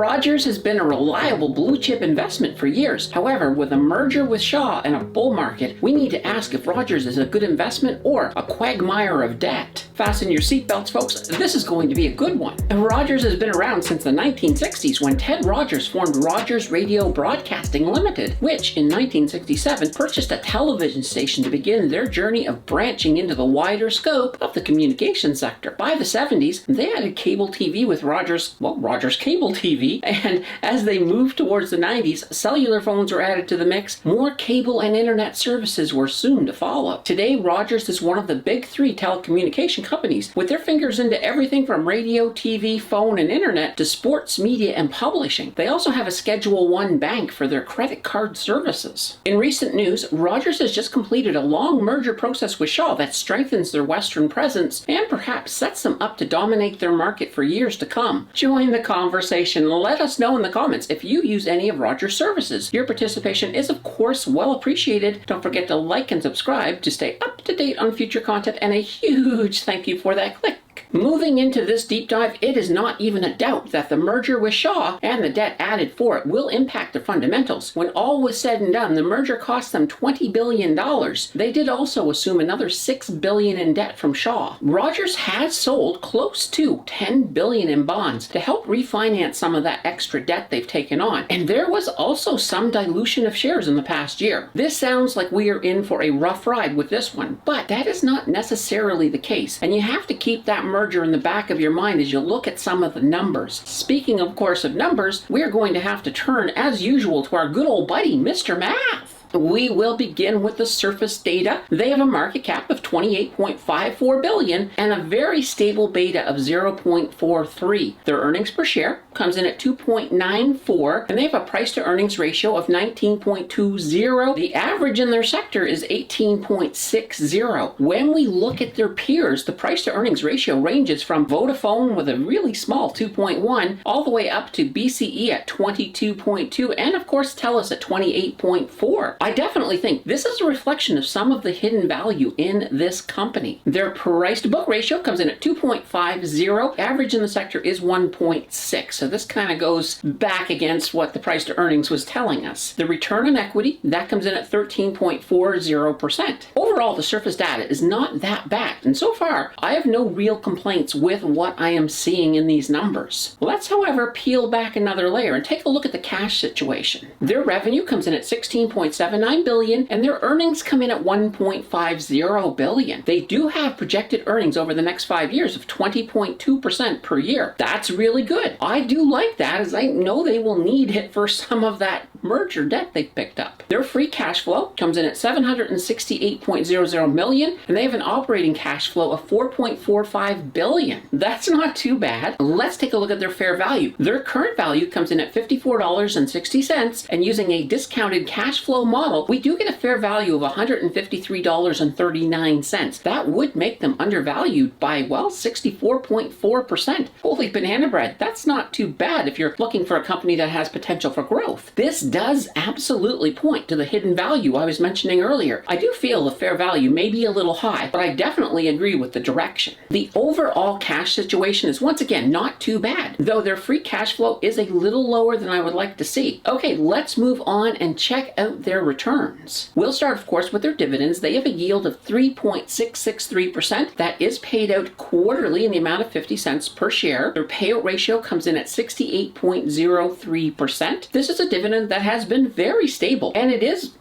Rogers has been a reliable blue chip investment for years. However, with a merger with Shaw and a bull market, we need to ask if Rogers is a good investment or a quagmire of debt. Fasten your seatbelts, folks. This is going to be a good one. Rogers has been around since the 1960s when Ted Rogers formed Rogers Radio Broadcasting Limited, which in 1967 purchased a television station to begin their journey of branching into the wider scope of the communications sector. By the 70s, they added cable TV with Rogers Cable TV, and as they moved towards the 90s, cellular phones were added to the mix. More cable and internet services were soon to follow. Today, Rogers is one of the big three telecommunication companies, with their fingers into everything from radio, TV, phone, and internet to sports, media, and publishing. They also have a Schedule I bank for their credit card services. In recent news, Rogers has just completed a long merger process with Shaw that strengthens their Western presence and perhaps sets them up to dominate their market for years to come. Join the conversation. Let us know in the comments if you use any of Rogers' services. Your participation is, of course, well appreciated. Don't forget to like and subscribe to stay up to date on future content, and a huge thank you for that click. Moving into this deep dive, it is not even a doubt that the merger with Shaw and the debt added for it will impact the fundamentals. When all was said and done, the merger cost them $20 billion. They did also assume another $6 billion in debt from Shaw. Rogers has sold close to $10 billion in bonds to help refinance some of that extra debt they've taken on. And there was also some dilution of shares in the past year. This sounds like we are in for a rough ride with this one, but that is not necessarily the case. And you have to keep that merger in the back of your mind as you look at some of the numbers. Speaking, of course, of numbers, we are going to have to turn, as usual, to our good old buddy, Mr. Math. We will begin with the surface data. They have a market cap of $28.54 billion and a very stable beta of 0.43. Their earnings per share comes in at 2.94, and they have a price to earnings ratio of 19.20. The average in their sector is 18.60. When we look at their peers, the price to earnings ratio ranges from Vodafone with a really small 2.1 all the way up to BCE at 22.2 and of course TELUS at 28.4. I definitely think this is a reflection of some of the hidden value in this company. Their price to book ratio comes in at 2.50. Average in the sector is 1.6. So this kind of goes back against what the price to earnings was telling us. The return on equity, that comes in at 13.40%. Overall, the surface data is not that bad. And so far, I have no real complaints with what I am seeing in these numbers. Let's, however, peel back another layer and take a look at the cash situation. Their revenue comes in at 16.79 billion, and their earnings come in at 1.50 billion. They do have projected earnings over the next 5 years of 20.2% per year. That's really good. I do like that, as I know they will need it for some of that merger debt they've picked up. Their free cash flow comes in at 768.00 million, and they have an operating cash flow of 4.45 billion. That's not too bad. Let's take a look at their fair value. Their current value comes in at $54.60, and using a discounted cash flow model, we do get a fair value of $153.39. That would make them undervalued by, well, 64.4%. Holy banana bread, that's not too bad if you're looking for a company that has potential for growth. This does absolutely point to the hidden value I was mentioning earlier. I do feel the fair value may be a little high, but I definitely agree with the direction. The overall cash situation is once again not too bad, though their free cash flow is a little lower than I would like to see. Okay, let's move on and check out their returns. We'll start, of course, with their dividends. They have a yield of 3.663%. That is paid out quarterly in the amount of 50 cents per share. Their payout ratio comes in at 68.03%. This is a dividend that has been very stable, and it is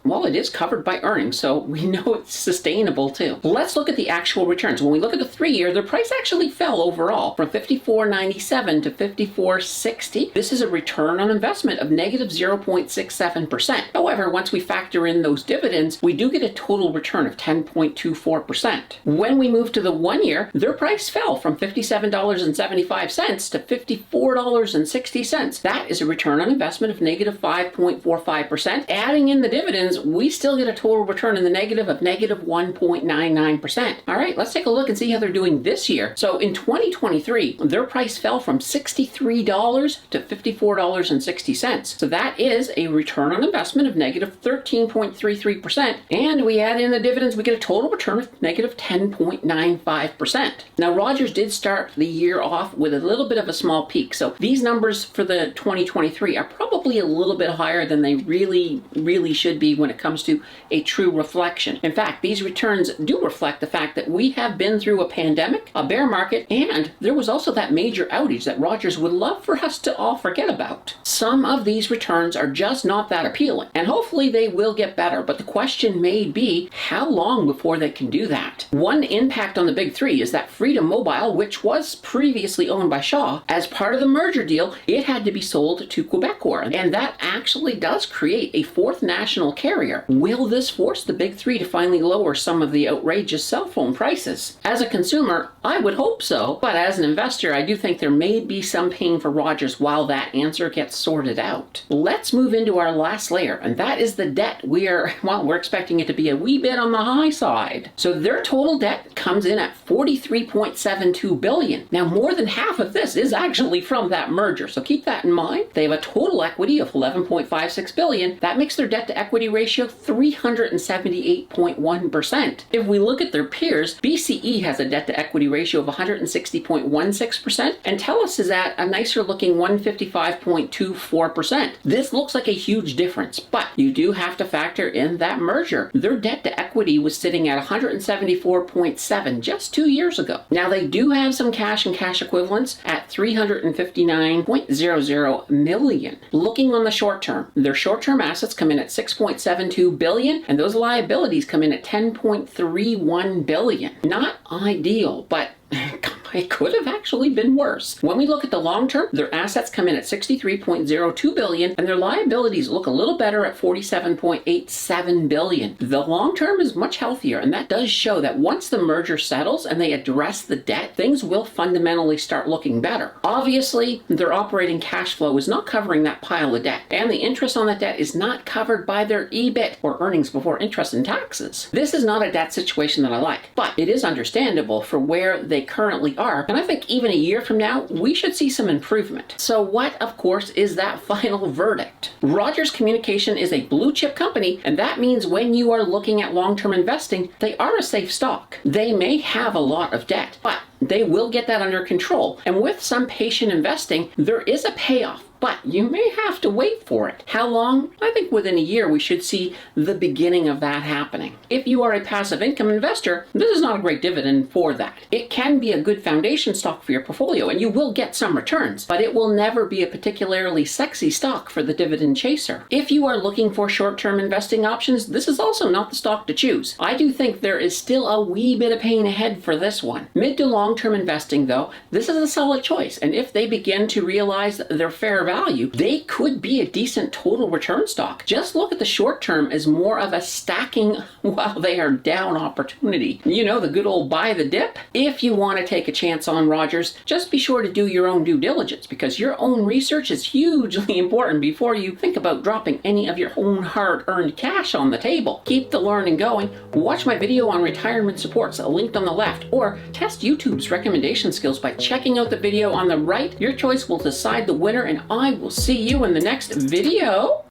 covered by earnings, so we know it's sustainable too. Let's look at the actual returns. When we look at the 3 year, their price actually fell overall from $54.97 to $54.60. This is a return on investment of negative 0.67%. However, once we factor in those dividends, we do get a total return of 10.24%. When we move to the 1 year, their price fell from $57.75 to $54.60. That is a return on investment of negative 5.45%. Adding in the dividends, we still get a total return in the negative of negative 1.99%. All right, let's take a look and see how they're doing this year. So in 2023, their price fell from $63 to $54.60. So that is a return on investment of negative 13.33%. And we add in the dividends, we get a total return of negative 10.95%. Now, Rogers did start the year off with a little bit of a small peak. So These numbers for the 2023 are probably a little bit higher than they really should be when it comes to a true reflection. In fact, these returns do reflect the fact that we have been through a pandemic, a bear market, and there was also that major outage that Rogers would love for us to all forget about. Some of these returns are just not that appealing, and hopefully they will get better, but the question may be how long before they can do that. One impact on the big three is that Freedom Mobile, which was previously owned by Shaw, as part of the merger deal, it had to be sold to Quebecor, and that actually does create a fourth national carrier. Will this force the big three to finally lower some of the outrageous cell phone prices? As a consumer, I would hope so, but as an investor, I do think there may be some pain for Rogers while that answer gets sorted out. Let's move into our last layer, and that is the debt. We're expecting it to be a wee bit on the high side. So their total debt comes in at $43.72 billion. Now, more than half of this is actually from that merger, so keep that in mind. They have a total equity of $11.56 billion. That makes their debt to equity ratio 378.1%. If we look at their peers, BCE has a debt to equity ratio of 160.16%, and TELUS is at a nicer looking 155.24%. This looks like a huge difference, but you do have to factor in that merger. Their debt to equity was sitting at 174.7 just 2 years ago. Now, they do have some cash and cash equivalents at $359.00 million. Looking on the short term, their short-term assets come in at $6.72 billion, and those liabilities come in at $10.31 billion. Not ideal, but it could have actually been worse. When we look at the long term, their assets come in at $63.02 billion, and their liabilities look a little better at $47.87 billion. The long term is much healthier, and that does show that once the merger settles and they address the debt, things will fundamentally start looking better. Obviously, their operating cash flow is not covering that pile of debt, and the interest on that debt is not covered by their EBIT, or earnings before interest and taxes. This is not a debt situation that I like, but it is understandable for where they currently are, and I think even a year from now, we should see some improvement. So what, of course, is that final verdict? Rogers Communication is a blue chip company, and that means when you are looking at long-term investing, they are a safe stock. They may have a lot of debt, but they will get that under control. And with some patient investing, there is a payoff, but you may have to wait for it. How long? I think within a year we should see the beginning of that happening. If you are a passive income investor, this is not a great dividend for that. It can be a good foundation stock for your portfolio, and you will get some returns, but it will never be a particularly sexy stock for the dividend chaser. If you are looking for short-term investing options, this is also not the stock to choose. I do think there is still a wee bit of pain ahead for this one. Mid to long-term investing, though, this is a solid choice, and if they begin to realize their fair value, they could be a decent total return stock. Just look at the short term as more of a stacking while they are down opportunity. You know, the good old buy the dip. If you want to take a chance on Rogers, just be sure to do your own due diligence, because your own research is hugely important before you think about dropping any of your own hard-earned cash on the table. Keep the learning going. Watch my video on retirement supports linked on the left, or test YouTube's recommendation skills by checking out the video on the right. Your choice will decide the winner, and I will see you in the next video.